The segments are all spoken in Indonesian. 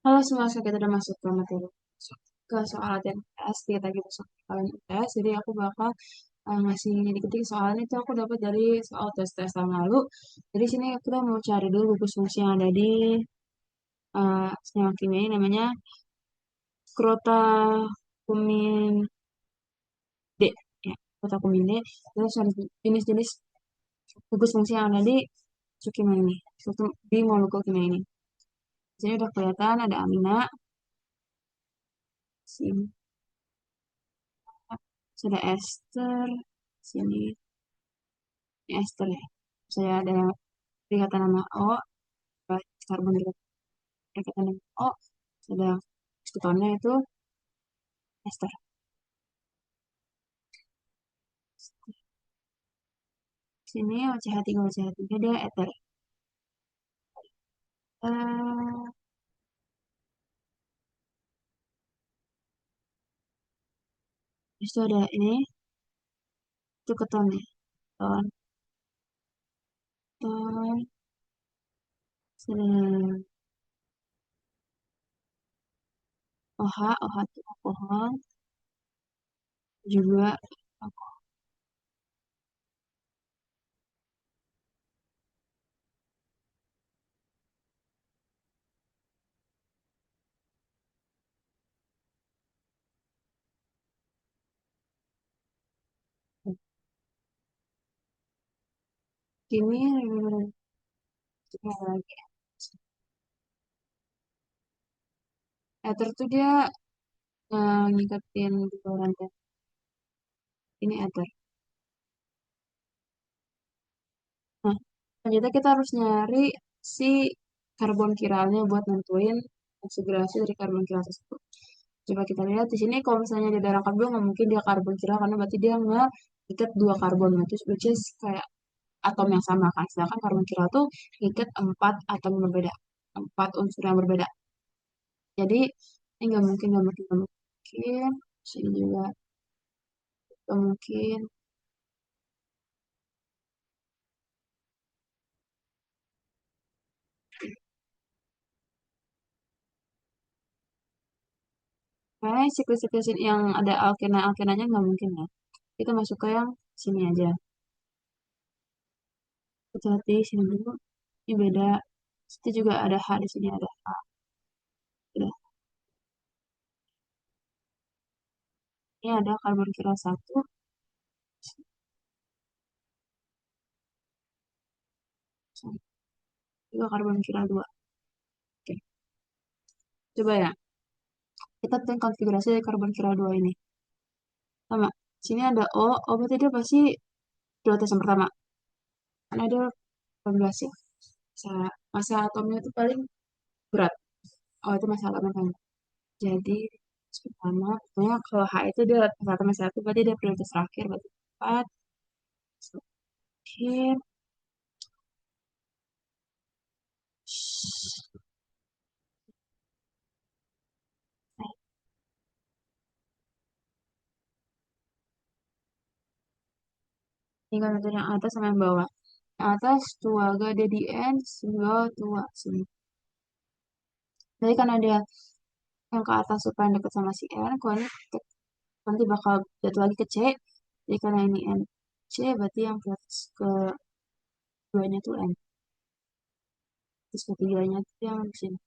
Halo semua, kita udah masuk ke materi ke soal latihan UTS. Kita gitu soal kalian UTS. Jadi aku bakal ngasih dikit-dikit soalnya itu aku dapat dari soal tes-tes tahun lalu. Jadi sini kita mau cari dulu gugus fungsi yang ada di senyawa kimia ini namanya krotakumin D. Ya, krotakumin D. Terus ada jenis-jenis gugus fungsi yang ada di kimia ini, di molekul kimia ini. Di sini udah kelihatan ada amina, sini sudah ester, sini ini ester ya. Saya ada ikatan nama O, karbon ikatan nama O, ada ketonnya itu ester. Sini OCH3, OCH3 dia eter. Eh, itu ada ini, itu keton ya. Keton, keton, sudah OH, OH itu alkohol, juga alkohol. Ini lagi. Eter tuh dia ngikatin dua rantai. Ini eter. Nah, ternyata kita harus nyari si karbon kiralnya buat nentuin konfigurasi dari karbon kiral tersebut. Coba kita lihat di sini kalau misalnya dia darah karbon nggak mungkin dia karbon kiral karena berarti dia nggak ikat dua karbon, which is kayak atom yang sama kan. Sedangkan karbon kiral tuh ikat empat atom yang berbeda, empat unsur yang berbeda. Jadi ini nggak mungkin. Sini juga nggak mungkin. Kayak siklus-siklus yang ada alkena-alkenanya nggak mungkin ya. Kita masuk ke yang sini aja. Kita lihat di sini dulu. Ini beda. Itu juga ada H di sini ada H. Udah. Ini ada karbon kira satu, juga karbon kira dua. Oke. Coba ya. Kita bikin konfigurasi dari karbon kira dua ini. Sama. Sini ada O. O berarti dia pasti prioritas yang pertama. Karena dia 18 ya. Masa atomnya itu paling berat. O itu masa atomnya paling berat. Jadi pertama, pokoknya kalau H itu dia satu sama satu, berarti dia prioritas terakhir, berarti 4. Oke, tinggal nentuin yang atas sama yang bawah. Yang atas tuaga DDN, yang bawah tua sini. Jadi karena dia yang ke atas supaya dekat sama si N, kalau ini nanti bakal jatuh lagi ke C. Jadi karena ini N C, berarti yang ke atas ke duanya tuh N. Terus ketiganya tuh yang di sini.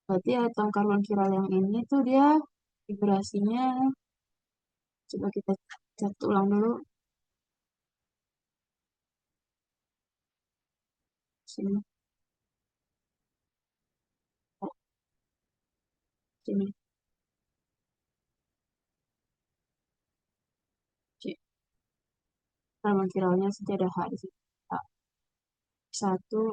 Berarti atom karbon kiral yang ini tuh dia vibrasinya, coba kita cek ulang dulu. Sini, oh, sini. C. Karbon kiralnya saja ada H di sini. H. Satu,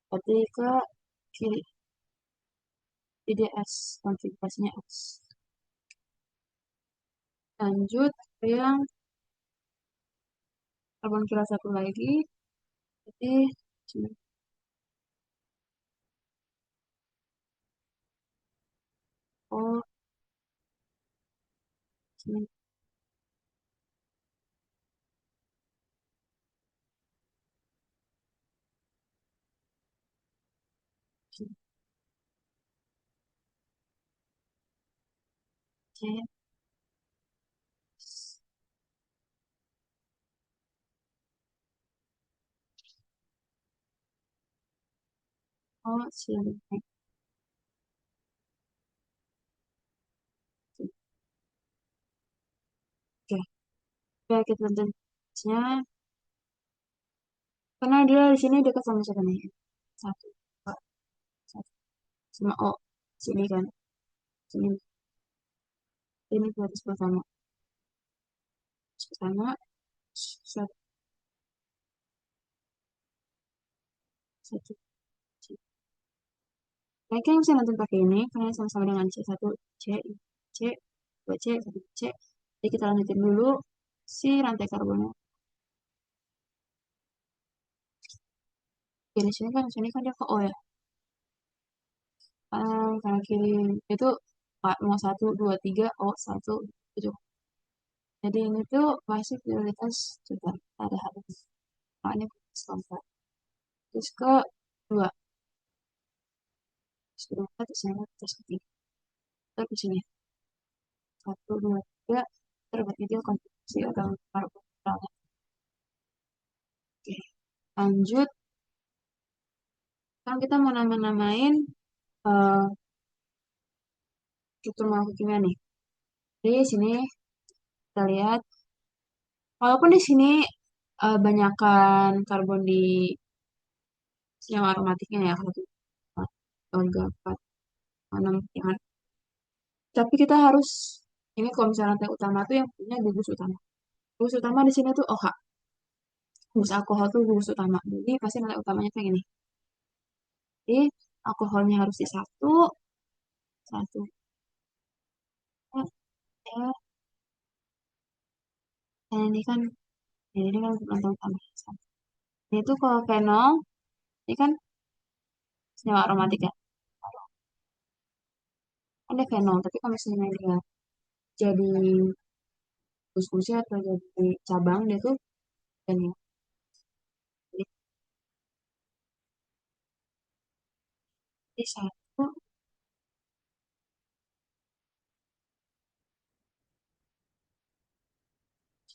berarti ke kiri. Jadi S, konfigurasinya S. Lanjut ke yang karbon kiral satu lagi. Jadi sini. Oh, sini. C, O, C, D. Oke, ya kita lanjut. Karena dia di sini dekat sama siapa nih? Satu, dua, satu. Sama O. Sini kan. Sini. Ini baris pertama. Baris pertama. Satu. Satu. Mereka yang bisa nonton pakai ini, karena sama-sama dengan C. Satu, C, C, dua C, satu C. Jadi kita lanjutin dulu si rantai karbonnya. Jadi sini kan dia ke O ya. Kanan kiri itu mau satu, dua, tiga, O, satu, itu. Jadi ini tuh masih prioritas juga ada harus. Makanya keempat. Terus ke dua, terus kedua, terus yang terus ketiga. Terus di sini satu, dua, tiga. Terberarti dia kontribusi atau karbohidrat. Oke, lanjut. Sekarang kita mau nama-namain eh struktur molekul kimia nih. Di sini kita lihat, walaupun di sini banyakkan karbon di senyawa aromatiknya ya, satu, tiga, empat, enam, ya. Tapi kita harus, ini kalau misalnya rantai utama tuh yang punya gugus utama. Gugus utama di sini tuh OH. Gugus alkohol tuh gugus utama. Jadi pasti rantai utamanya kayak gini. Jadi alkoholnya harus di satu, satu, ya, dan ini kan, ya, ini kan rantai utama. Satu. Ini tuh kalau fenol, ini kan senyawa aromatik ya. Ada fenol, tapi kalau misalnya dia jadi fungsi atau jadi cabang dia tuh fenil. Jadi satu,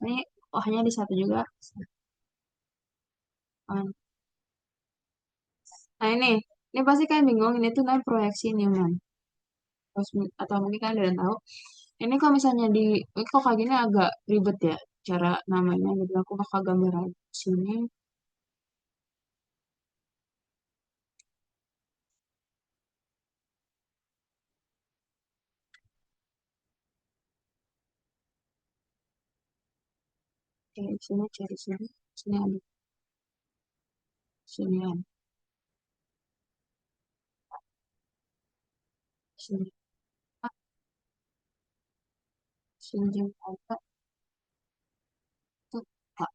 ini ohnya di satu juga. Nah ini pasti kan bingung, ini tuh namanya proyeksi Newman. Terus, atau mungkin kan udah tahu. Ini kalau misalnya ini kok kayak gini agak ribet ya cara namanya. Jadi aku bakal gambar aja di sini. Oke, di sini cari sini. Sini ada, sini ada, sini. Ah, sini juga ada. Tuh, ah,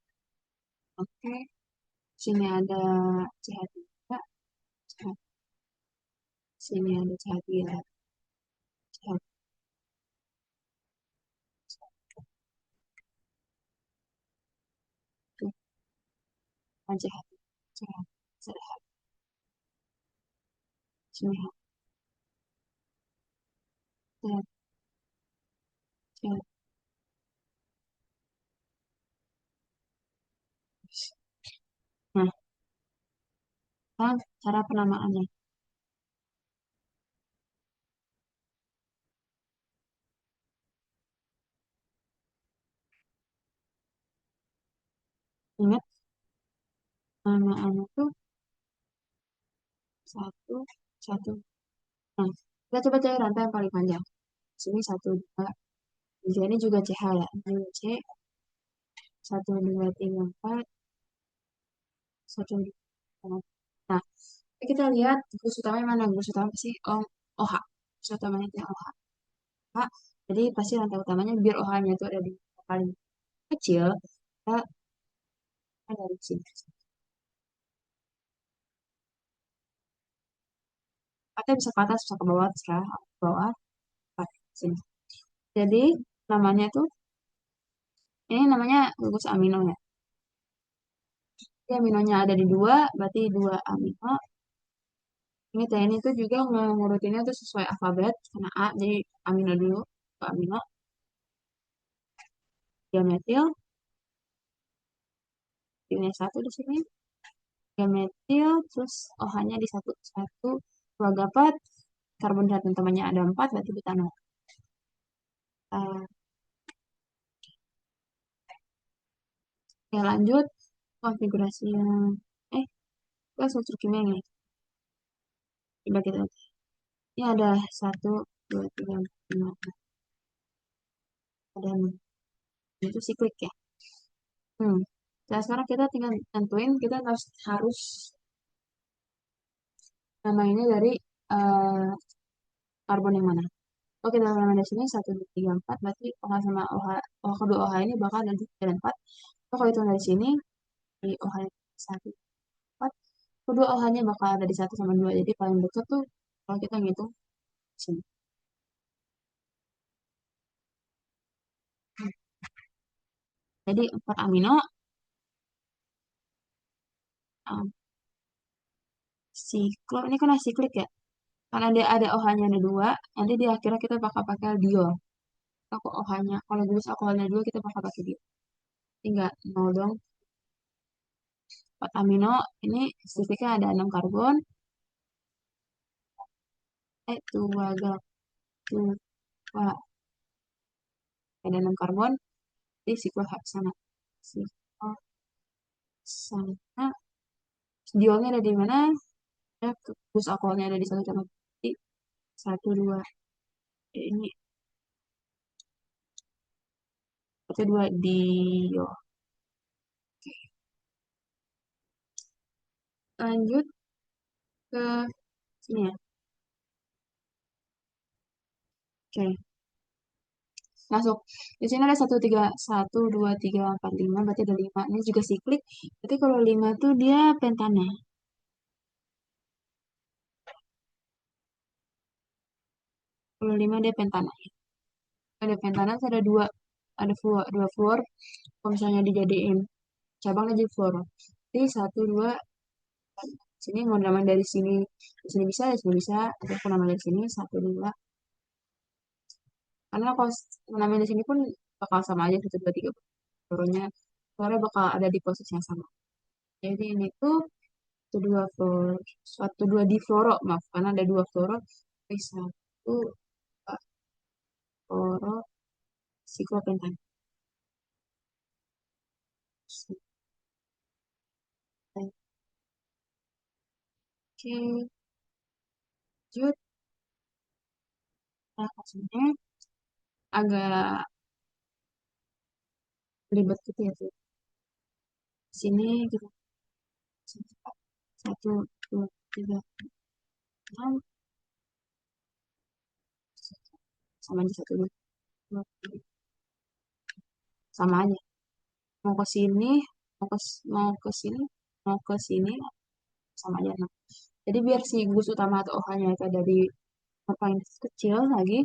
oke. Sini ada CH3, CH. Sini ada CH3, CH. Tuh, kan CH3, CH. CH. Sini ada CH, CH. Nah, kan cara penamaannya. Ingat, penamaannya tuh satu, satu. Nah, kita coba cari rantai yang paling panjang. Sini satu, dua, tiga. Ini juga CH ya. Ini C, satu, dua, tiga, empat, satu, dua, tiga. Nah, kita lihat gugus utamanya mana. Gugus utama pasti OH. Gugus utamanya itu yang OH. Jadi pasti rantai utamanya biar OH-nya itu ada di paling kecil. Kita ada di sini. Atau bisa ke atas, bisa ke bawah, terserah. Ke bawah, ke sini. Jadi namanya tuh, ini namanya gugus amino ya. Jadi aminonya ada di dua, berarti dua amino. Ingat ya, ini tuh juga ngurutinnya tuh sesuai alfabet, karena A, jadi amino dulu, ke amino, diametil, ini satu di sini, diametil, terus OH-nya di satu, satu, dua dapat, karbon dan temannya ada empat, berarti butanol. Uh, ya lanjut, konfigurasi yang, kita struktur kimia ini, coba kita lihat. Ini ada satu, dua, tiga, empat, lima, ada enam, itu siklik ya. Nah, sekarang kita tinggal tentuin kita harus namainnya dari eh, karbon yang mana. Oke, dalam nama dari sini 1, 2, 3, 4, berarti OH sama OH, OH kedua OH ini bakal ada di 3 dan 4. Kalau hitung dari sini, di OH 1, 4, kedua OH-nya bakal ada di 1 sama 2. Jadi paling dekat tuh kalau kita ngitung di sini. Jadi 4 amino, um, siklo, ini kan siklik ya. Karena dia ada OH-nya ada 2, nanti di akhirnya kita bakal pakai diol. Kalau OH-nya, kalau gugus alkoholnya 2, kita bakal pakai diol. Tinggal 0 dong. 4 amino, ini sikliknya ada 6 karbon, 2 gak, 2, ada 6 karbon, jadi siklo heksana. Siklo sana, diolnya ada di mana? Ya, terus alkoholnya ada di satu sama berarti 1, 2. Ini 1, 2 diol. Lanjut ke sini ya. Oke, masuk. Di sini ada 1, 3, 1, 2, 3, 4, 5, berarti ada 5. Ini juga siklik. Berarti kalau 5 tuh dia pentana. Kalau 5 dia pentana. Ada pentana, ada dua, ada fluor, dua fluor. Kalau misalnya dijadiin cabang aja fluor. Jadi 1, 2, sini mau namain dari sini, di sini bisa, di sini bisa. Tapi aku namain dari sini 1, 2. Karena kalau namain di sini pun bakal sama aja 1, 2, 3. Fluornya, fluornya bakal ada di posisi yang sama. Jadi ini tuh 1, 2 fluor, 1, 2 di fluoro, maaf, karena ada 2 fluoro. Jadi 1, 2 fluoro, siklopentan. Oke, lanjut. Nah, maksudnya agak ribet gitu ya tuh. Sini kita satu, dua, tiga, enam, sama aja satu, dua, dua, tiga. Sama aja. Mau ke sini, mau ke sini, mau ke sini, sama aja. Nah, jadi biar si gus utama atau OH-nya itu ada di tempat yang kecil lagi,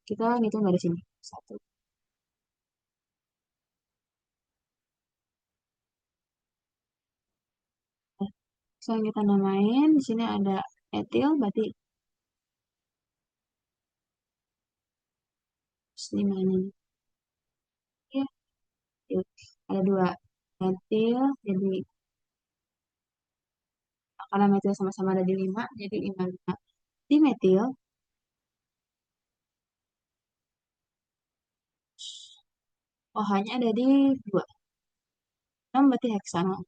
kita ngitung dari sini. Satu. Nah, sekarang kita namain, di sini ada etil, berarti di mana? Ya, etil. Ada dua etil, jadi karena metil sama-sama ada di 5, jadi 5, 5. Di metil, OH-nya ada di 2. 6 berarti heksanol.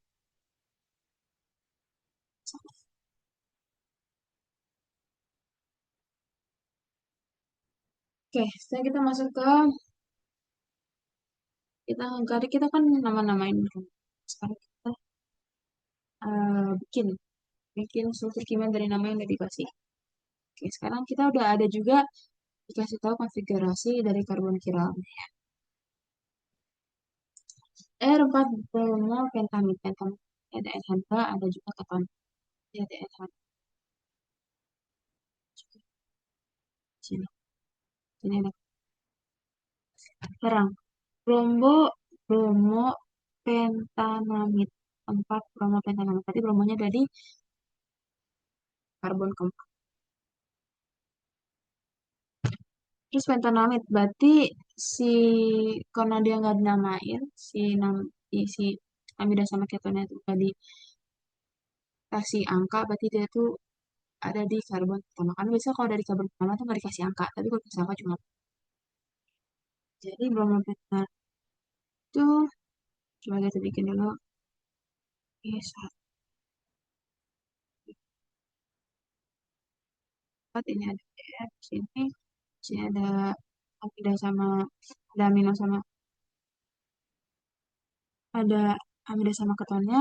Oke, setelah kita masuk ke tadi kita kan nama-namain kan. Sekarang kita bikin bikin struktur kimia dari nama yang udah dikasih. Oke, sekarang kita udah ada juga dikasih tahu konfigurasi dari karbon kiral. R4 bromo pentamid, pentamid ada NH2, ada juga keton. Ini ada NH juga. Sini, sini ada terang. Bromo, bromo pentanamid. 4 bromo pentanamid. Tadi bromonya dari karbon keempat. Terus pentanamid berarti si karena dia nggak dinamain si amida sama ketonnya itu nggak dikasih angka, berarti dia tuh ada di karbon pertama. Kan biasa kalau dari karbon pertama tuh nggak dikasih angka, tapi kalau dikasih angka cuma. Jadi bromopentanat itu coba kita bikin dulu. Ini satu, ini ada R, sini ada amida sama ada amino sama ada amida sama ketonnya.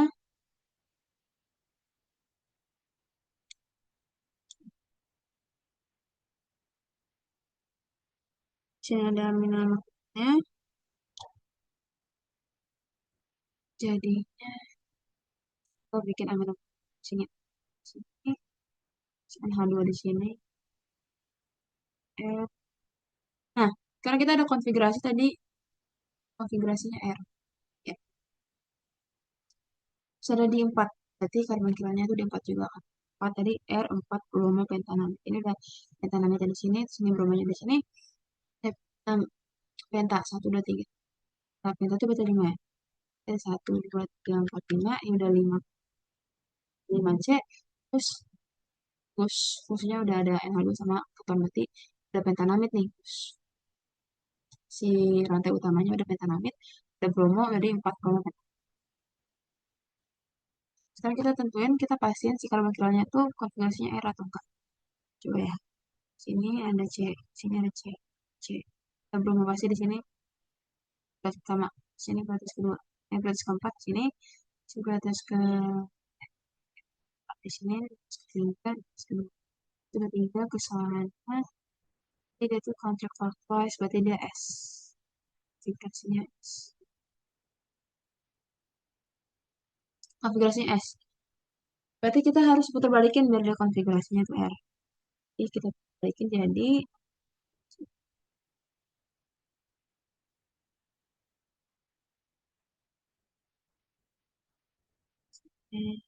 Sini ada amino sama ketonnya. Jadi kita bikin amino sini, sini, NH2 di sini. R. Nah, karena kita ada konfigurasi tadi, konfigurasinya R. Ya, sudah di 4. Berarti karbon kilanya itu di 4 juga kan. 4 tadi R4 bromo pentanamid. Ini udah pentanamidnya di sini, sini bromonya di sini. Eh, penta 1 2 3. Nah, penta itu berarti 5 ya. 1 2 3 4 5, ini udah 5 5C. Terus fungsinya udah ada NH2 sama keton, berarti udah pentanamid nih. Si rantai utamanya udah pentanamid, udah bromo, jadi 4 bromo. Sekarang kita tentuin, kita pastiin si karbonilanya tuh konfigurasinya R atau enggak. Coba ya. Sini ada C, sini ada C, C. Kita belum pasti di sini batas pertama, sini batas kedua, ini batas keempat, sini batas ke di sini batas ketiga, batas kedua, itu ketiga ke sana. Jadi dia tuh counterclockwise, berarti dia S. Konfigurasinya S. Konfigurasinya S. Berarti kita harus putar balikin biar dia konfigurasinya tuh R. Jadi kita balikin jadi eh,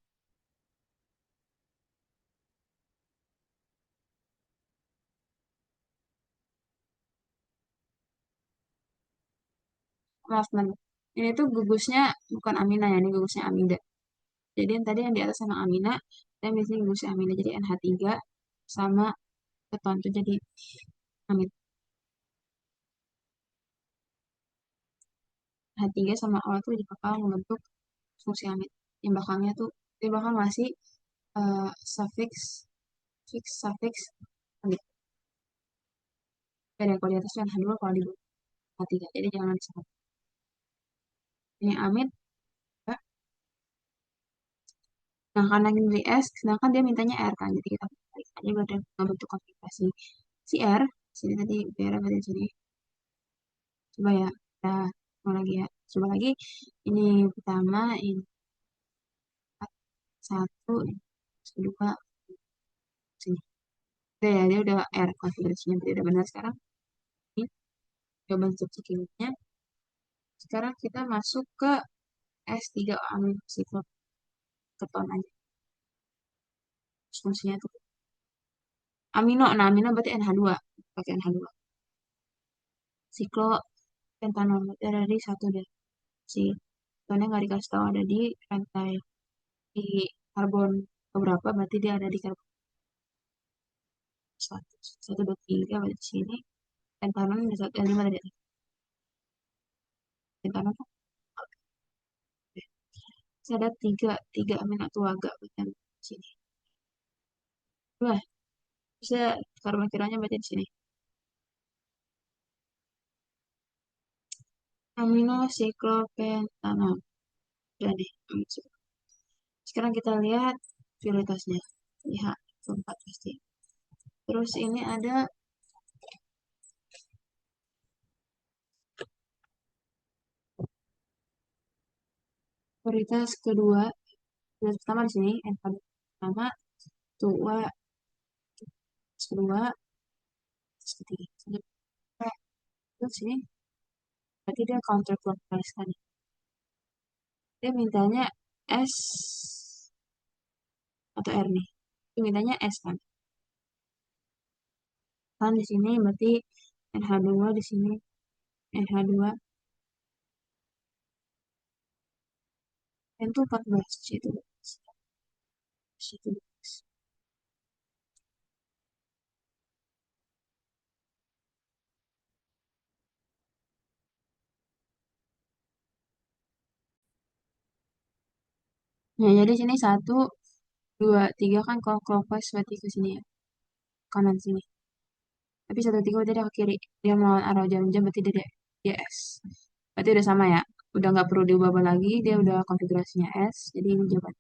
maaf teman. Ini tuh gugusnya bukan amina ya, ini gugusnya amida. Jadi yang tadi yang di atas sama amina, dan biasanya gugusnya amina. Jadi NH3 sama keton itu jadi amida. NH3 sama O itu bakal membentuk fungsi amida. Yang belakangnya tuh, di belakang masih suffix, suffix amida. Beda kalau di atas itu NH2, kalau di bawah NH3. Jadi jangan disebut. Ini amid. Nah, karena ini dari S, sedangkan dia mintanya R kan. Jadi kita balik aja pada bentuk konfigurasi si R. Sini tadi biar berarti sini. Coba ya, kita mau lagi ya. Coba lagi. Ini pertama, ini satu, kedua, sini. Udah ya, dia udah R konfigurasinya. Berarti udah benar sekarang. Ini coba bentuk kimia. Sekarang kita masuk ke S3 amino keton aja. Fungsinya tuh amino. Nah, amino berarti NH2. Pakai NH2. Siklopentanol berarti ada di satu deh. Si soalnya nggak dikasih tahu ada di rantai di karbon beberapa, berarti dia ada di karbon satu, satu dua tiga berarti di sini. Pentanon ada satu, lima tadi. Pentanon kan? Oke. Terus ada tiga, tiga amino tuh agak di sini. Dua, bisa karbon kiranya berarti di sini. Amino siklopentanol. Udah deh. Sekarang kita lihat prioritasnya. Lihat keempat pasti. Terus ini ada prioritas kedua. Prioritas pertama di sini, N pertama, tua, kedua, terus ketiga. Terus sini, berarti dia counterclockwise kan. Dia mintanya S atau R nih. itu mintanya S kan. Kan di sini berarti NH2 di sini NH2 N itu 14 C itu 12. C itu 12. Ya, jadi sini satu, dua, tiga kan kalau clockwise berarti ke sini ya, kanan sini. Tapi satu tiga berarti dia ke kiri. Dia melawan arah jam-jam berarti dia S. Berarti udah sama ya. Udah nggak perlu diubah lagi. Dia udah konfigurasinya S. Jadi ini jawaban.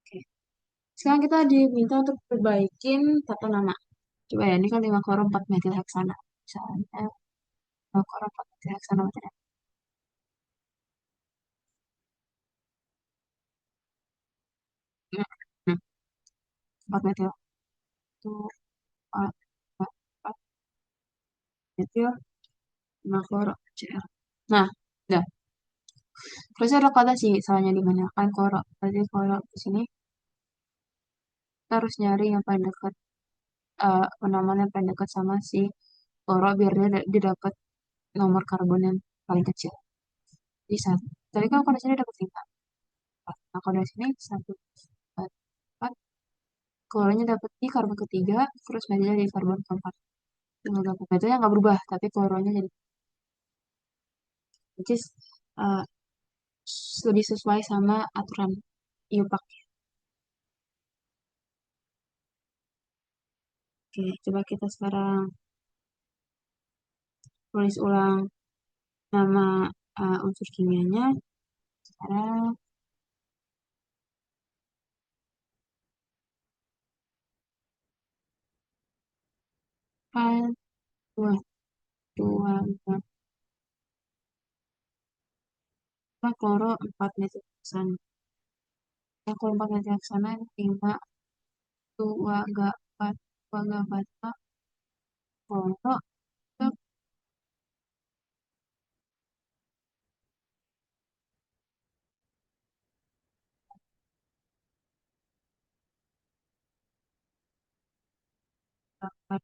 Oke. Sekarang kita diminta untuk perbaikin tata nama. Coba ya, ini kan 5 koro 4 metil heksana. Misalnya 5 koro 4 metil heksana. Macam hmm. Hmm. 4 metil. Itu 4, 4 metil 5 koro CL. Nah, udah. Terus ada kata sih, salahnya di mana? Kan koro. Berarti koro di sini kita harus nyari yang paling dekat, penamaan yang paling dekat sama si koro biar dia dapat nomor karbon yang paling kecil. Jadi satu. Tadi kan kalau di sini dapat 5. Nah, kalau di sini 1, 4, 4. Koronya dapat di karbon ketiga, terus media di karbon keempat. Tinggal dapat metodenya nggak berubah, tapi koronya jadi which is uh, lebih sesuai sama aturan IUPAC. Oke, coba kita sekarang tulis ulang nama unsur kimianya. Sekarang kan dua dua dua kloro 4 metilheksan. Yang kalau 4 metilheksan 5 dua gak 4 dua gak 4 kloro itu dapat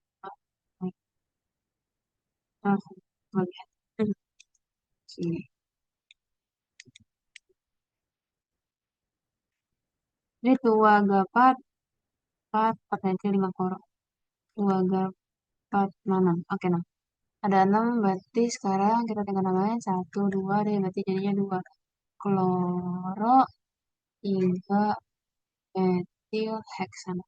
langsung melihat sini. Ini dua gak 4 4 4 metil 5 kloro. Dua gak 4 6. Oke, 6. Ada 6 berarti sekarang kita tinggal namain satu 2 deh berarti jadinya 2 kloro 3 metil heksana.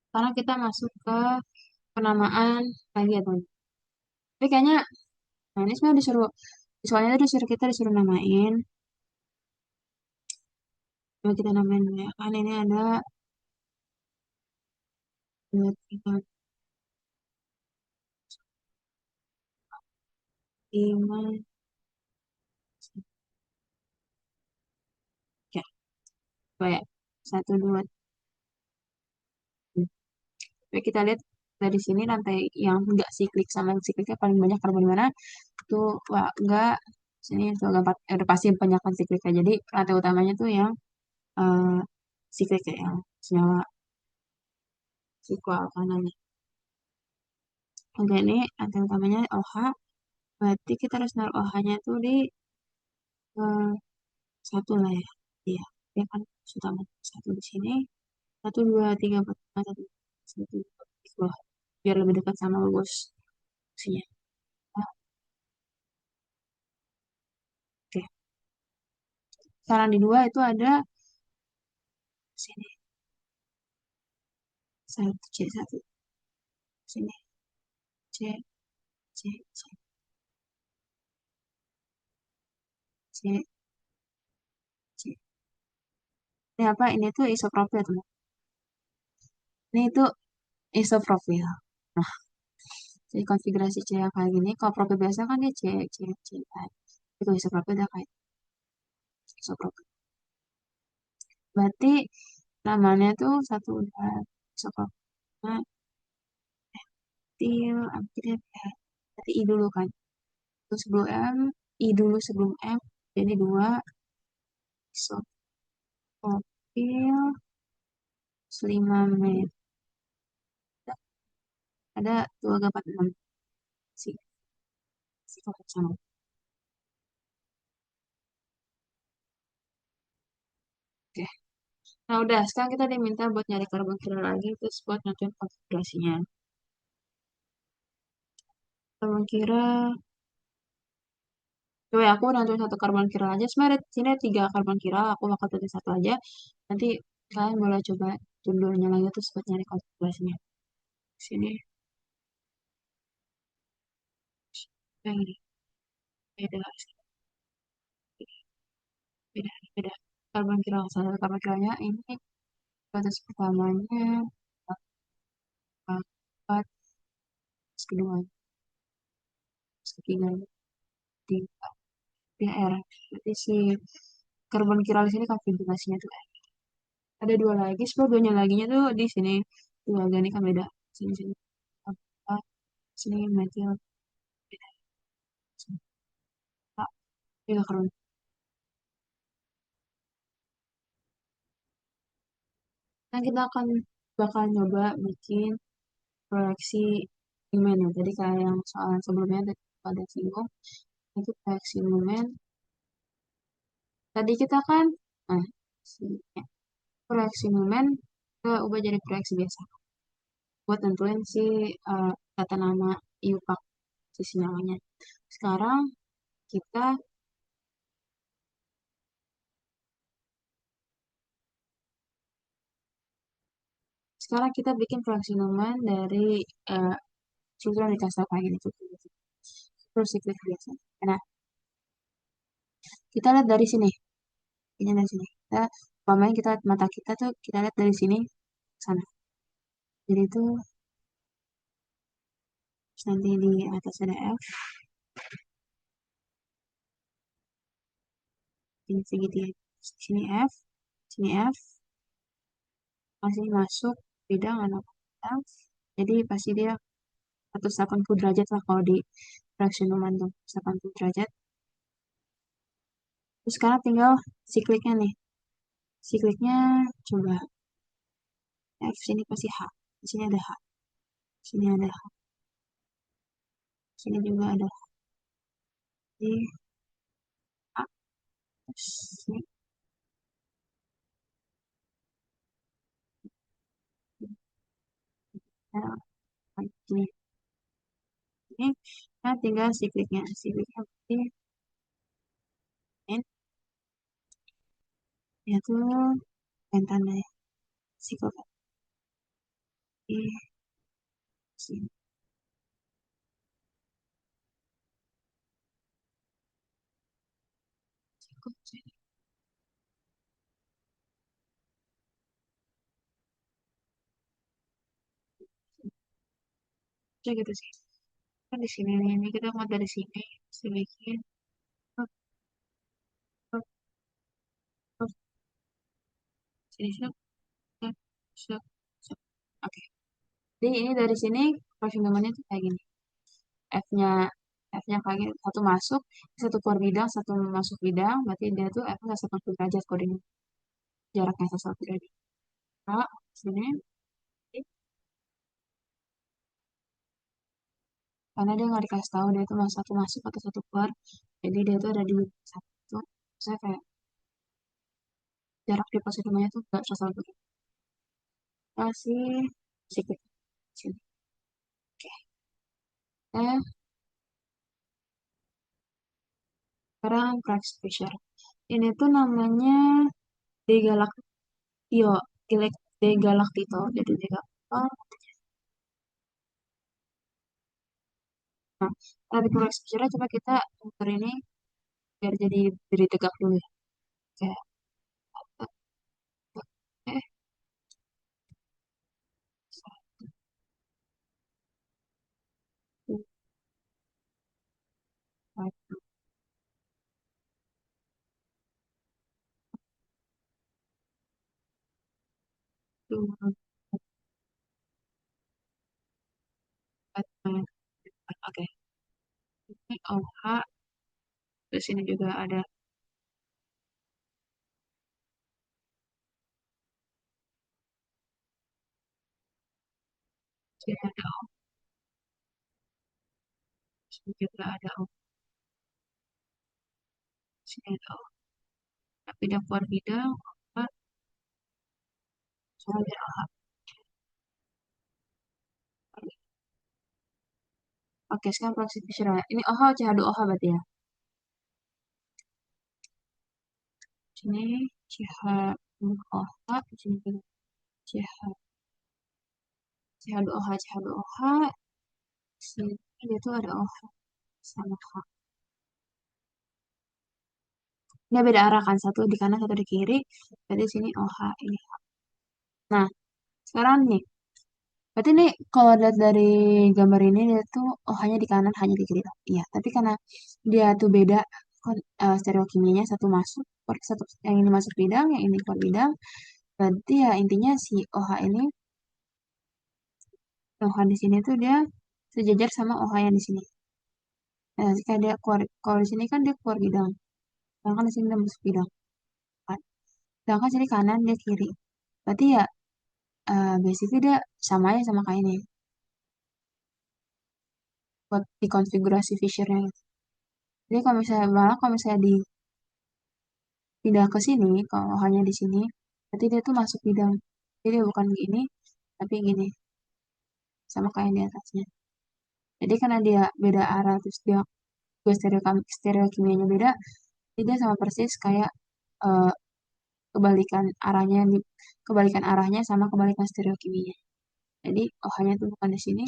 Sekarang kita masuk ke penamaan lagi ya teman. Tapi kayaknya nah ini sebenarnya disuruh soalnya tadi disuruh kita disuruh namain. Coba kita namain dulu ya. Kan ini ada 2 3 5. Ya, coba ya. 1 2 3. Oke, kita lihat dari sini rantai yang enggak siklik sama yang sikliknya paling banyak karbon di mana? Itu wah, enggak sini itu agak udah pasti banyak sikliknya. Jadi rantai utamanya tuh yang eh siklik ya, yang senyawa sikual kanannya. Oke, ini rantai utamanya OH. Berarti kita harus naruh OH-nya tuh di eh, satu lah ya. Iya, dia kan utama satu di sini. Satu dua tiga empat lima satu satu dua biar lebih dekat sama lubus fungsinya. Ah, oke. Saran di dua itu ada sini satu C satu sini C C C C C. Ini apa? Ini tuh isopropil teman. Ini itu isopropil. Nah, jadi konfigurasi C yang kayak gini. Kalau propil biasa kan dia C C C kan. Itu isopropil udah kayak isopropil. Berarti namanya tuh satu udah isopropil. Nah, Til, akhirnya ya. Berarti I dulu kan. Terus sebelum M, I dulu sebelum M. Jadi 2, isopropil 5 meter. Ada 2,46 si si kotak sama. Oke. Nah udah, sekarang kita diminta buat nyari karbon kira lagi, terus buat nentuin konfigurasinya. Karbon kira, coba ya, aku nentuin satu karbon kira aja. Sebenarnya di sini ada 3 karbon kira, aku bakal tulis satu aja. Nanti kalian boleh coba tundurnya lagi terus buat nyari konfigurasinya. Sini, yang ini, beda, beda, beda. Karbon kira satu, karbon kiranya ini batas pertamanya 4, kedua, ketiga, tiga, R. Berarti si karbon kiral di sini konfigurasinya tuh ada 2 lagi, sebab 2-nya laginya tuh di sini. Dua organik kan beda. Sini sini. Apa? Sini metil beda. Sini. Ah, beda karbon. Nah, kita akan bakal nyoba bikin proyeksi momen ya. Jadi kayak yang soal sebelumnya tadi pada singgung itu proyeksi momen. Tadi kita kan nah, ya, proyeksi momen kita ubah jadi proyeksi biasa buat tentuin si tata nama IUPAC si sinyalnya. Sekarang kita sekarang kita bikin proyeksi momen dari uh, yang dikasih tahu kayak gini tuh. Terus siklik biasa. Nah, kita lihat dari sini. Ini dari sini. Kita umpamanya kita mata kita tuh kita lihat dari sini ke sana. Jadi itu nanti di atas ada F, ini segitiga. Sini F, sini F, masih masuk bidang anak F. Jadi pasti dia 180 derajat lah kalau di fraction Newman tuh 180 derajat. Terus sekarang tinggal sikliknya nih. Sikliknya coba F sini pasti H. Di sini ada H. Sini ada H. Sini juga ada H. Di A. Terus sini ada sini. Ini nah tinggal sikliknya. Sikliknya berarti N yaitu pentannya ya. Siklik di sini. Siklik sini. Kayak gitu sih. Kan di sini nih. Ini kita mau dari sini. Silikin. Hop, hop, hop. Sini, sini. Set, set, set. Oke. Jadi ini dari sini persimpangannya tuh kayak gini. F-nya F-nya kayak gini. Satu masuk, satu keluar bidang, satu masuk bidang. Berarti dia tuh F-nya 180 derajat kodenya. Jaraknya 180 derajat. A, sini. Karena dia nggak dikasih tahu dia tuh satu masuk atau satu keluar. Jadi dia tuh ada di satu. Saya kayak jarak di pos rumahnya tuh gak 180 derajat. Kasih sedikit sini. Oke. Eh, sekarang Crash Fisher. Ini tuh namanya Degalactio. Degalactito. Jadi Degalactito. Nah, tapi Crash Fisher coba kita muter ini biar jadi tegak dulu ya. Kayak eh satu, dua, Eh, Oke, ini OH, terus ini juga ada sini ada O, sini juga ada O, sini ada O. Tapi bidang keluar bidang, OH, soalnya OH. Oke, sekarang proses fissional. Ini OH, CH2OH berarti ya. Sini CH2OH, sini juga CH, CH2OH, CH2OH, sini dia tuh ada OH sama H. Ini beda arah kan, satu di kanan, satu di kiri. Berarti sini OH ini. Nah, sekarang nih, berarti nih kalau lihat dari gambar ini dia tuh OH-nya di kanan, hanya di kiri. Iya, tapi karena dia tuh beda stereokimianya, satu masuk, satu yang ini masuk bidang, yang ini keluar bidang. Berarti ya intinya si OH ini, OH di sini tuh dia sejajar sama OH yang di sini. Nah, jika dia keluar, kalau di sini kan dia keluar bidang, sedangkan di sini dia masuk bidang. Kan. Sedangkan sini kanan, dia kiri. Berarti ya basically dia sama aja sama kayak ini buat dikonfigurasi Fisher-nya gitu. Jadi kalau misalnya malah kalau misalnya dipindah ke sini, kalau hanya di sini, berarti dia tuh masuk bidang. Jadi dia bukan gini, tapi gini, sama kayak di atasnya. Jadi karena dia beda arah, terus dia gue stereokimianya beda, jadi dia sama persis kayak eh, kebalikan arahnya, kebalikan arahnya sama kebalikan stereokimianya. Jadi OH-nya tuh bukan di sini,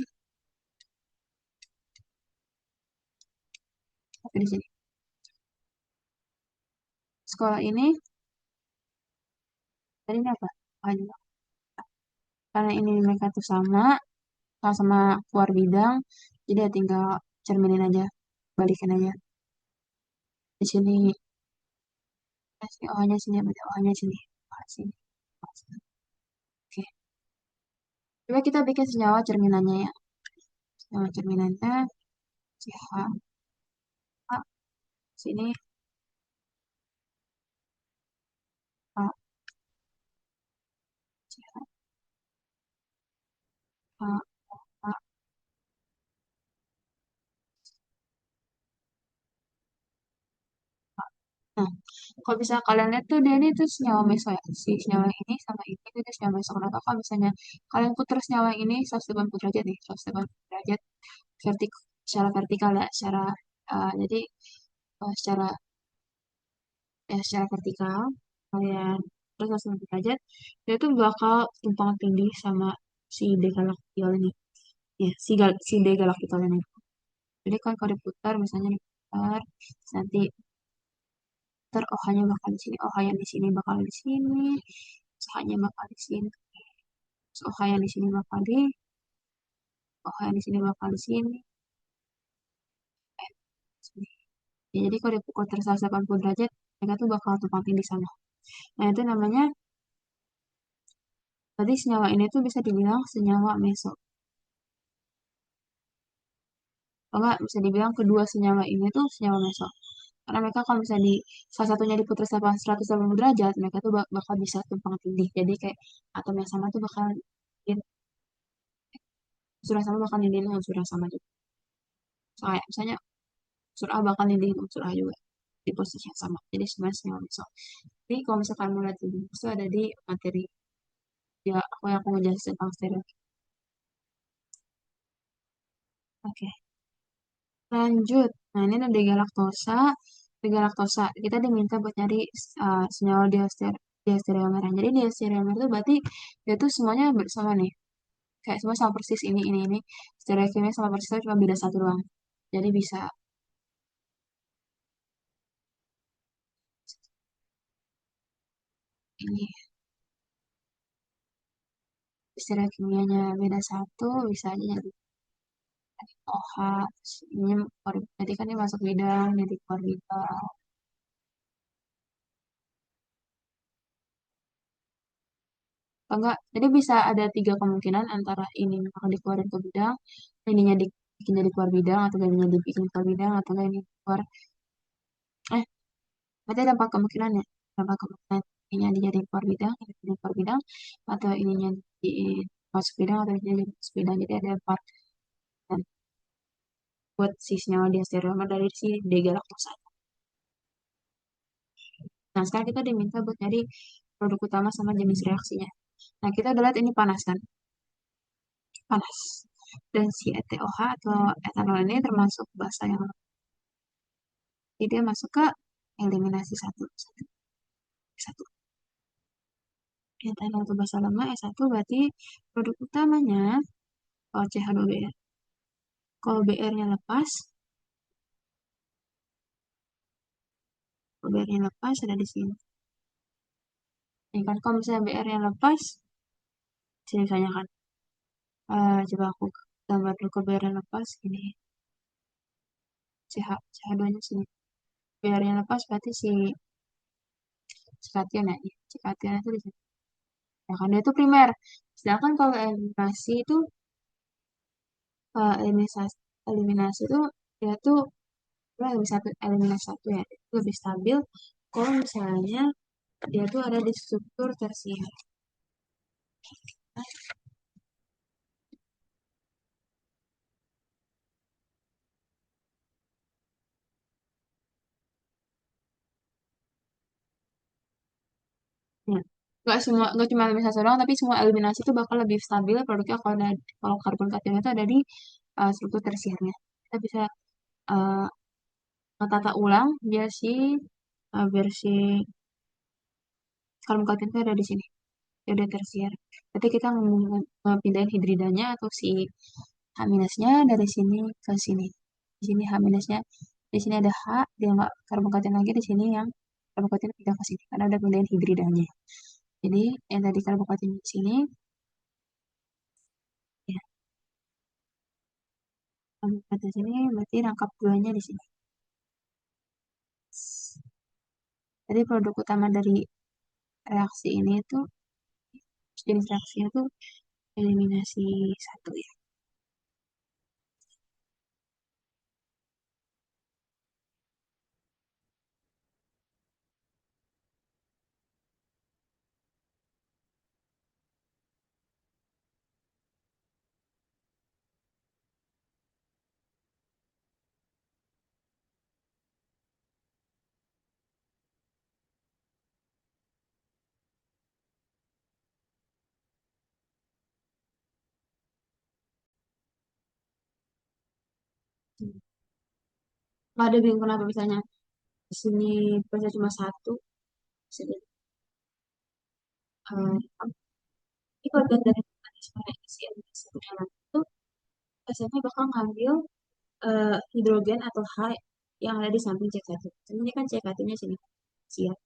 tapi di sini. Sekolah ini, tadi ini apa? OH juga. Karena ini mereka tuh sama, sama-sama keluar bidang, jadi ya tinggal cerminin aja, balikin aja. Di sini, sini OH-nya sini, berarti OH-nya sini. OH sini. OH sini. Oke, coba kita bikin senyawa cerminannya ya. Senyawa cerminannya CH, A, sini A, CH, A, A. Nah, kalau bisa kalian lihat tuh dia ini tuh senyawa meso ya. Si senyawa ini sama ini itu dia senyawa meso. Kenapa kalau misalnya kalian putar senyawa ini 180 derajat nih, 180 derajat vertik secara vertikal ya, secara jadi secara secara vertikal kalian terus 180 derajat dia tuh bakal tumpang tindih sama si D galaktikal ini. Ya, si D galaktikal ini. Jadi kan kalau diputar misalnya diputar terus nanti ntar OH-nya bakal di sini, OH yang di sini bakal di sini, OH-nya bakal di sini, terus OH yang di sini bakal di, OH yang di sini bakal di sini. Sini. Ya, jadi kalau dipukul terus 180 derajat, mereka tuh bakal tumpang tindih sama. Nah, itu namanya, tadi senyawa ini tuh bisa dibilang senyawa meso. Kalau nggak bisa dibilang kedua senyawa ini tuh senyawa meso. Karena mereka kalau misalnya di salah satunya diputar 180 derajat, mereka tuh bakal bisa tumpang tindih. Jadi kayak atom yang sama tuh bakal unsur yang sama bakal nindih unsur yang sama juga. So, kayak misalnya unsur A bakal nindih unsur A juga di posisi yang sama. Jadi sebenarnya senyawa meso. Jadi kalau misalkan mau lihat lebih itu ada di materi ya aku yang aku ngejelasin tentang stereo. Oke, lanjut. Nah, ini ada galaktosa. Di galaktosa kita diminta buat nyari senyawa diastereomer. Jadi diastereomer itu berarti dia tuh semuanya bersama nih. Kayak semua sama persis ini. Stereokimia sama persis tapi cuma beda satu doang. Jadi bisa ini stereokimianya beda satu bisa aja jadi OH. Terus ini tadi kan dia masuk bidang jadi keluar bidang. Atau enggak, jadi bisa ada tiga kemungkinan antara ini akan dikeluarin ke bidang, ininya di bikin jadi keluar bidang atau gajinya dibikin keluar bidang atau enggak ini keluar eh berarti ada empat kemungkinan ya, ada empat kemungkinan ininya dijadiin keluar bidang, ini jadi keluar bidang, atau ininya di masuk bidang atau ininya jadi masuk bidang. Jadi ada empat dan buat si senyawa diastereomer dari si degalaktosa. Nah sekarang kita diminta buat nyari produk utama sama jenis reaksinya. Nah kita udah lihat ini panas kan, panas. Dan si ETOH atau etanol ini termasuk basa yang jadi dia masuk ke eliminasi satu, satu, satu. Etanol itu basa lemah, E1 berarti produk utamanya kalau CH2BR. Kalau BR-nya lepas, kalau BR-nya lepas ada di sini. Ini kan kalau misalnya BR-nya lepas, sini misalnya kan, coba aku gambar dulu ke BR-nya lepas, ini CH2-nya sini. BR-nya lepas berarti si cikation ya, cikation itu di sini. Ya kan dia itu primer. Sedangkan kalau eliminasi itu, eliminasi, eliminasi itu dia tuh eliminasi satu ya, itu lebih stabil. Kalau misalnya dia tuh ada di struktur tersier. Ya. Nggak cuma eliminasi doang, tapi semua eliminasi itu bakal lebih stabil produknya kalau kalau karbon kation itu ada di struktur tersiernya. Kita bisa uh, tata ulang biar si karbon kation itu ada di sini, dia ada tersier. Berarti kita pindahin hidridanya atau si H minusnya dari sini ke sini. Di sini H minusnya, di sini ada H, dia nggak karbon kation lagi di sini yang karbon kation pindah ke sini karena udah pindahin hidridanya. Jadi yang tadi karbon kation di sini, ya karbon kation sini berarti rangkap duanya di sini. Jadi produk utama dari reaksi ini itu jenis reaksinya tuh eliminasi satu ya. Nggak ada bingung kenapa misalnya di sini prosesnya cuma satu, jadi ini bagian dari mekanisme reaksi eliminasi dalam itu biasanya bakal ngambil hidrogen atau H yang ada di samping C1. Ini kan C1-nya sini, siap.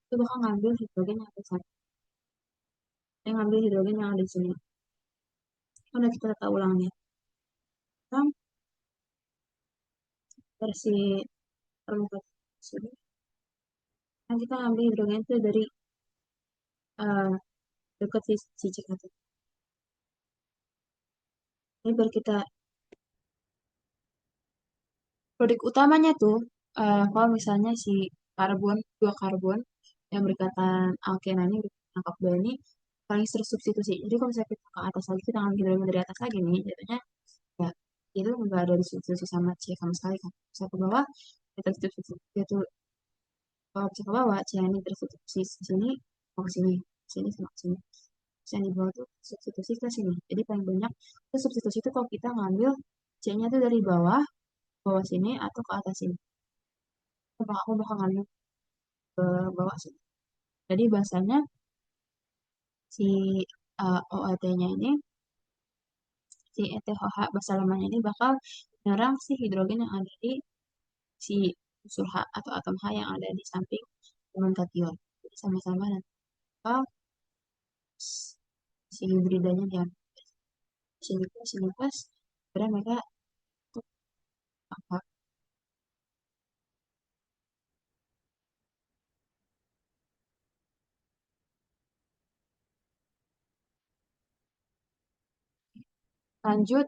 Itu bakal ngambil hidrogen yang ada di samping. Yang ngambil hidrogen yang ada di sini. Karena kita tata ulangnya. Kan versi permukaan sini. Kan kita ngambil hidrogen itu dari uh, dekat si C1. Ini baru kita produk utamanya tuh kalau misalnya si dua karbon yang berikatan alkena ini angka dua ini paling tersubstitusi. Jadi kalau misalnya kita ke atas lagi kita ngambil hidrogen dari atas lagi nih, jadinya ya itu nggak ada disubstitusi sama C sama sekali kan. Bisa ke bawah kita substitusi itu kalau bisa ke bawah C ini tersubstitusi di sini mau ke sini, sini sama ke sini. C yang di bawah tuh substitusi ke sini. Jadi paling banyak itu substitusi itu kalau kita ngambil C-nya tuh dari bawah bawah sini atau ke atas sini. Aku bakal ngambil ke bawah sini. Jadi bahasanya si OET-nya ini, si ETHH bahasa lemahnya ini bakal menyerang si hidrogen yang ada di si unsur H atau atom H yang ada di samping elemen kation. Jadi sama-sama dan bakal si hibridanya dia sini plus, karena mereka tuh apa lanjut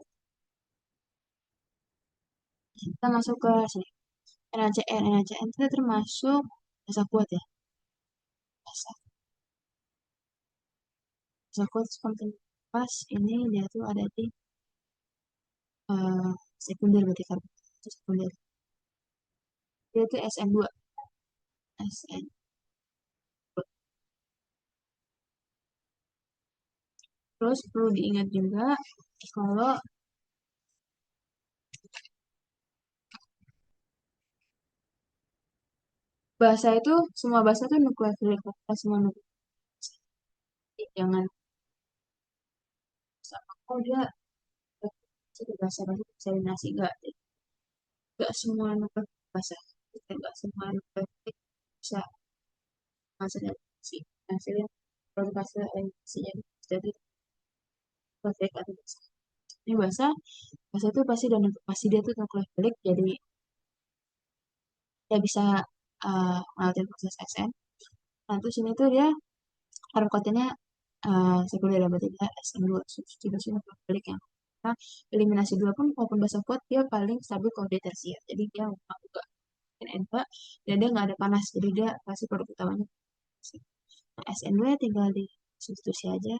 Kita masuk ke sini. NaCN. NaCN itu termasuk basa kuat ya. Basa, basa kuat spontan. Pas ini dia tuh ada di sekunder berarti karbon itu sekunder. Dia tuh SN2. SN. Terus perlu diingat juga kalau bahasa itu semua bahasa itu nukleofilik, semua nukleofilik. Jangan sama oh dia itu bahasa bahasa diseminasi enggak semua nukleofilik bahasa enggak semua nukleofilik bisa menghasilkan si hasilnya produksi eliminasinya jadi nukleofilik atau bahasa ini bahasa bahasa itu pasti dan pasti dia tuh nukleofilik jadi dia bisa ngelakuin proses SN. Nah terus ini tuh dia karbohidratnya sekunder berarti dia SN2 substitusi nukleofilik yang nah, eliminasi dua pun walaupun bahasa kuat dia paling stabil kalau dia tersier jadi dia enggak N2 dan dia nggak ada panas jadi dia pasti produk utamanya nah, SN2 tinggal di substitusi aja.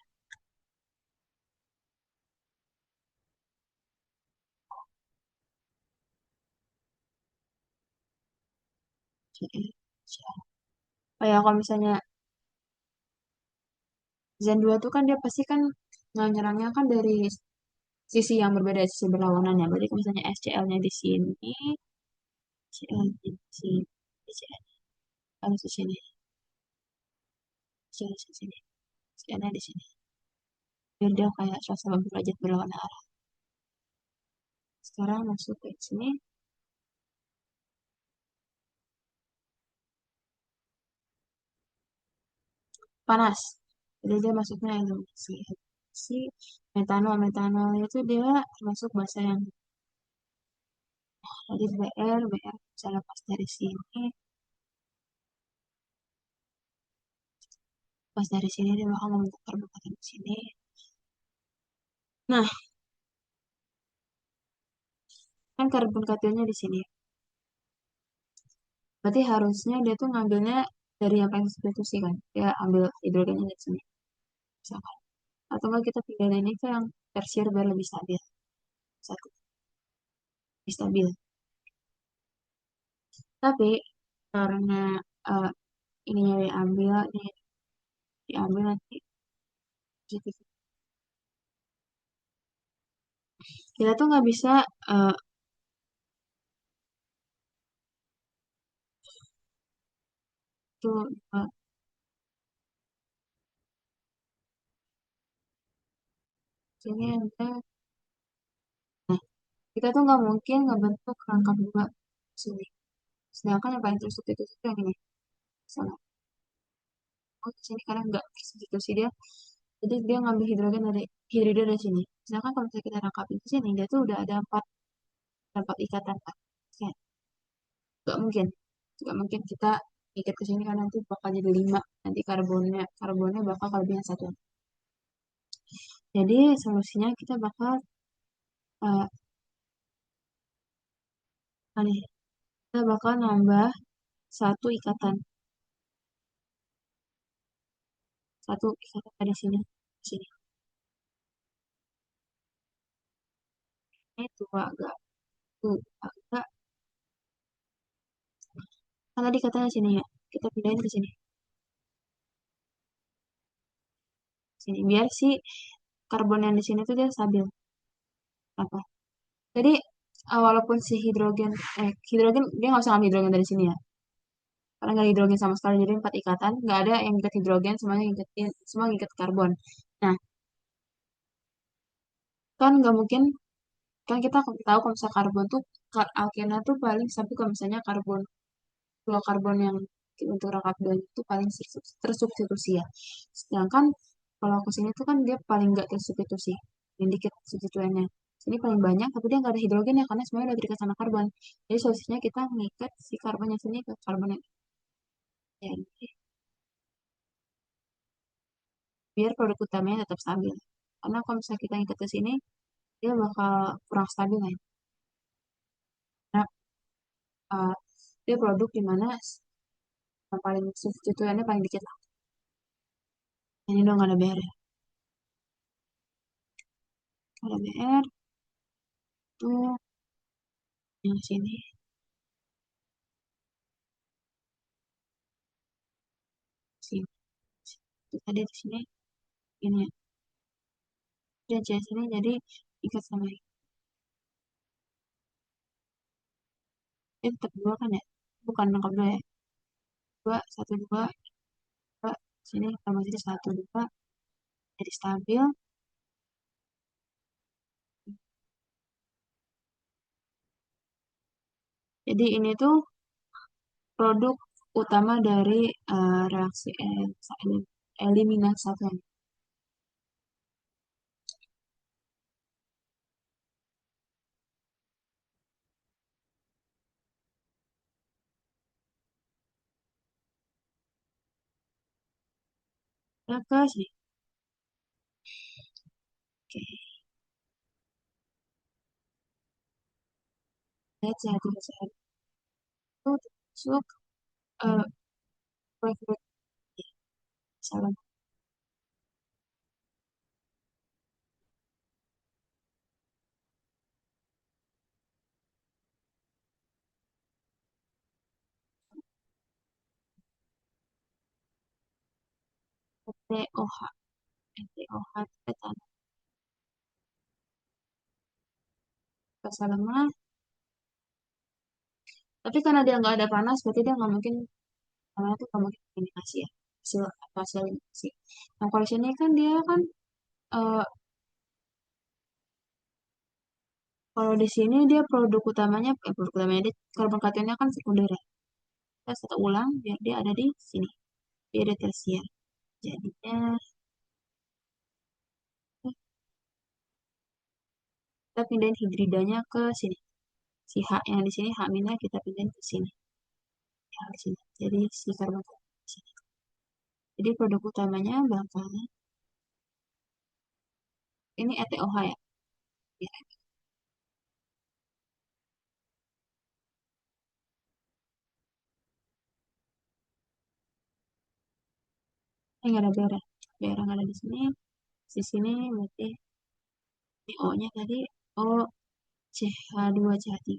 Oh ya kalau misalnya Zen 2 tuh kan dia pasti kan nyerangnya kan dari sisi yang berbeda, sisi berlawanan ya. Berarti kalau misalnya SCL-nya di sini, CL di sini, CL harus di sini, CL di sini, CL-nya di sini. Biar dia kayak 180 derajat berlawanan arah. Sekarang masuk ke sini, panas. Jadi dia masuknya eliminasi. Si metanol, metanol itu dia termasuk bahasa yang jadi BR bisa lepas dari sini, pas dari sini dia bakal membentuk permukaan di sini. Nah, kan karbon kationnya di sini. Berarti harusnya dia tuh ngambilnya dari yang paling substitusi kan. Dia ambil hidrogennya dari sini. Misalkan. Atau enggak kita pindahin ini ke yang tersier biar lebih stabil. Satu, lebih stabil. Tapi karena uh, ininya diambil, ini diambil nanti positif. Kita tuh nggak bisa uh, tuh sini ada. Nah, kita tuh nggak mungkin ngebentuk rangkap bunga sini. Sedangkan yang paling tersubstitusi itu yang ini. Salah. Oh, di sini karena nggak substitusi dia. Jadi dia ngambil hidrogen dari hidrogen dari sini. Sedangkan kalau misalnya kita rangkapin di sini, dia tuh udah ada empat ikatan kan. Ya, nggak mungkin. Nggak mungkin kita ikat ke sini kan nanti bakal jadi lima. Nanti karbonnya bakal kelebihan satu. Jadi solusinya kita bakal uh, aneh. Kita bakal nambah satu ikatan. Satu ikatan di sini. Di sini. Ini dua agak. Tuh, agak. Kan tadi katanya sini ya. Kita pindahin ke sini. Sini. Biar si karbon yang di sini tuh dia stabil. Apa? Jadi walaupun si hidrogen dia nggak usah ngambil hidrogen dari sini ya. Karena nggak ada hidrogen sama sekali jadi empat ikatan, nggak ada yang ngikat hidrogen, semuanya ngikatin semua ngikat karbon. Nah, kan nggak mungkin kan kita tahu kalau misalnya karbon tuh alkena tuh paling stabil kalau misalnya fluorokarbon yang untuk rangkap dua itu paling tersubstitusi ya. Sedangkan kalau ke sini tuh kan dia paling nggak tersubstitusi, yang dikit substituennya. Sini paling banyak, tapi dia nggak ada hidrogen ya karena semuanya udah terikat sama karbon. Jadi solusinya kita mengikat si karbon yang sini ke karbon yang ya, ini, biar produk utamanya tetap stabil. Karena kalau misalnya kita ngikat ke sini, dia bakal kurang stabil kan. uh, dia produk di mana yang paling substituennya paling dikit lah. Ini dong nggak ada BR ya. Kalau BR tuh yang sini, sini. Itu tadi di sini ini dia C sini jadi ikat sama ini. Ini tetap dua kan ya? Bukan lengkap dua ya? Dua, satu, dua, dua. Sini tambah sini satu, dua. Jadi stabil. Jadi ini tuh produk utama dari reaksi eliminasi. Ya ke sini. Oke, lihat satu satu itu masuk eh proyek salam TOH, TOH tetan ke salemah. Tapi karena dia nggak ada panas, berarti dia nggak mungkin namanya tuh nggak mungkin eliminasi ya hasil apa hasil eliminasi. Nah kalau sini kan dia kan eh, kalau di sini dia produk utamanya dia karbon kationnya kan sekunder ya. Kita satu ulang biar dia ada di sini, biar dia tersier. Jadinya kita pindahin hidridanya ke sini. Si H yang di sini H minus kita pindahin ke sini. Yang di sini. Jadi si karbon di sini. Jadi produk utamanya bakal ini ETOH ya. Ya, ini nggak ada daerah. Daerah nggak ada di sini. Di sini berarti ini O-nya tadi O CH2 CH3.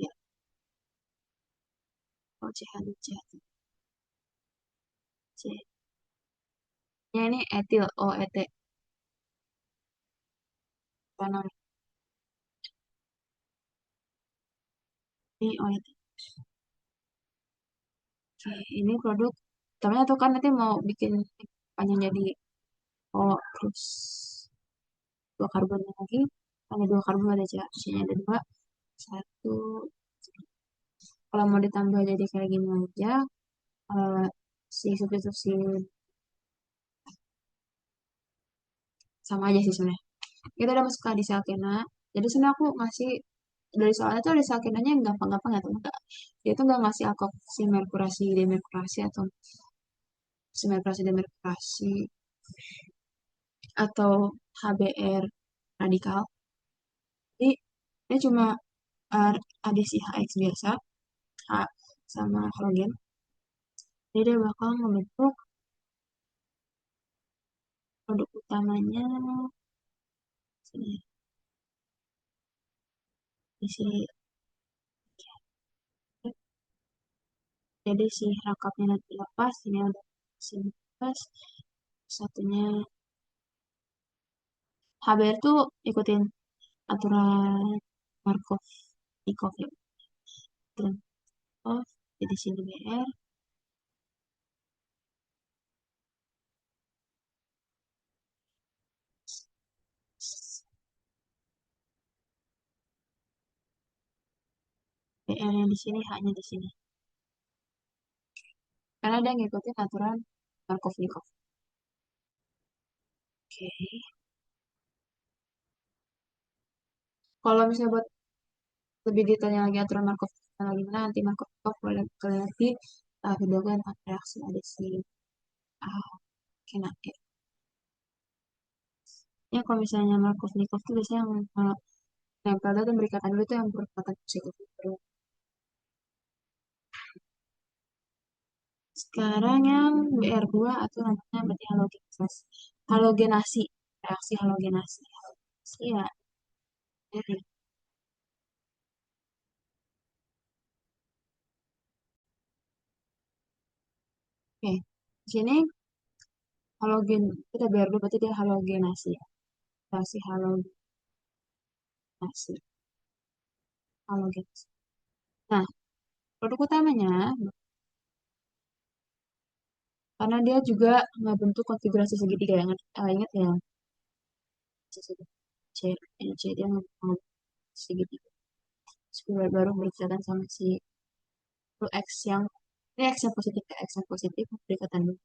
O CH2 CH3. C. Ya ini etil O ET. Apa namanya? Ini O ET. Oke, ini produk utamanya tuh kan nanti mau bikin panjang jadi O terus dua karbonnya lagi. Hanya dua karbon ada C-nya ada dua. Satu. Kalau mau ditambah jadi kayak gini aja, eh, si substitusi sama aja sih sebenarnya. Kita udah masuk ke disalkena. Jadi sebenarnya aku ngasih dari soalnya tuh disalkenanya yang gampang-gampang ya teman. Dia tuh nggak ngasih alkoksi merkurasi demerkurasi atau simerkurasi demerkurasi atau HBr radikal. Jadi dia cuma adisi HX biasa, H sama halogen. Jadi dia bakal membentuk produk utamanya sini di sini. Jadi si rangkapnya nanti lepas, ini ada sini lepas. Satunya HBR tuh ikutin aturan Markov, Ikov ya. Aturan Markov, jadi sini BR, BR yang di sini, hanya di sini. Karena dia ngikutin aturan Markov Ikov. Oke. Kalau misalnya buat lebih detailnya lagi aturan Markov lagi mana nanti Markov Ikov boleh kalian lagi video gue tentang reaksi adesi kena ya. Ya kalau misalnya Markov Nikov tuh biasanya yang nempel dan berikatan dulu itu yang berkata positif. Sekarang yang BR2 atau namanya berarti halogenasi. Halogenasi, reaksi halogenasi. Iya, jadi oke. Di sini halogen kita BR2 berarti dia halogenasi ya. Reaksi halogenasi. Halogenasi. Nah, produk utamanya karena dia juga ngebentuk konfigurasi segitiga yang ingat ya, segitiga C, C dia ngebentuk segitiga. Terus baru berkaitan sama si itu X yang ini X yang positif ya, X yang positif berdekatan dulu.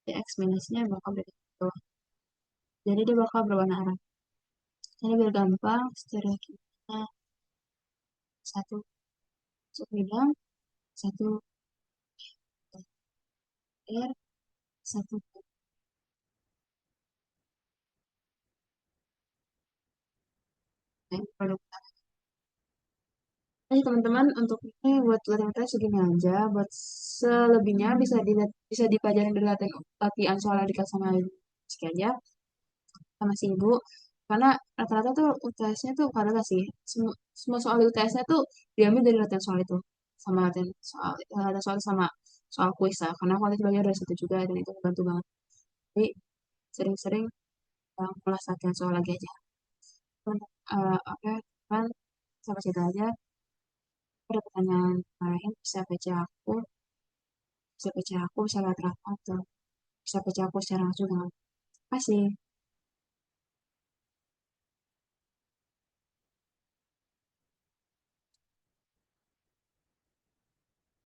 Di X minusnya bakal berdekatan ke bawah. Jadi dia bakal berwarna arah. Jadi biar gampang, secara kita satu masuk bidang, satu R, satu produk. Jadi teman-teman untuk ini buat latihan kita segini aja. Buat selebihnya bisa dipelajari dari latihan soal adik sama ibu sekian aja sama si ibu. Karena rata-rata tuh UTS-nya tuh rata sih. Semua soal UTS-nya tuh diambil dari latihan soal itu sama latihan soal sama soal kuis lah. Karena aku nanti belajar dari situ juga dan itu membantu banget. Jadi sering-sering kelas latihan soal lagi aja. Oke, kan sampai situ aja. Ada pertanyaan lain bisa baca aku, bisa baca aku, bisa lewat atau bisa baca aku secara langsung dengan. Terima kasih.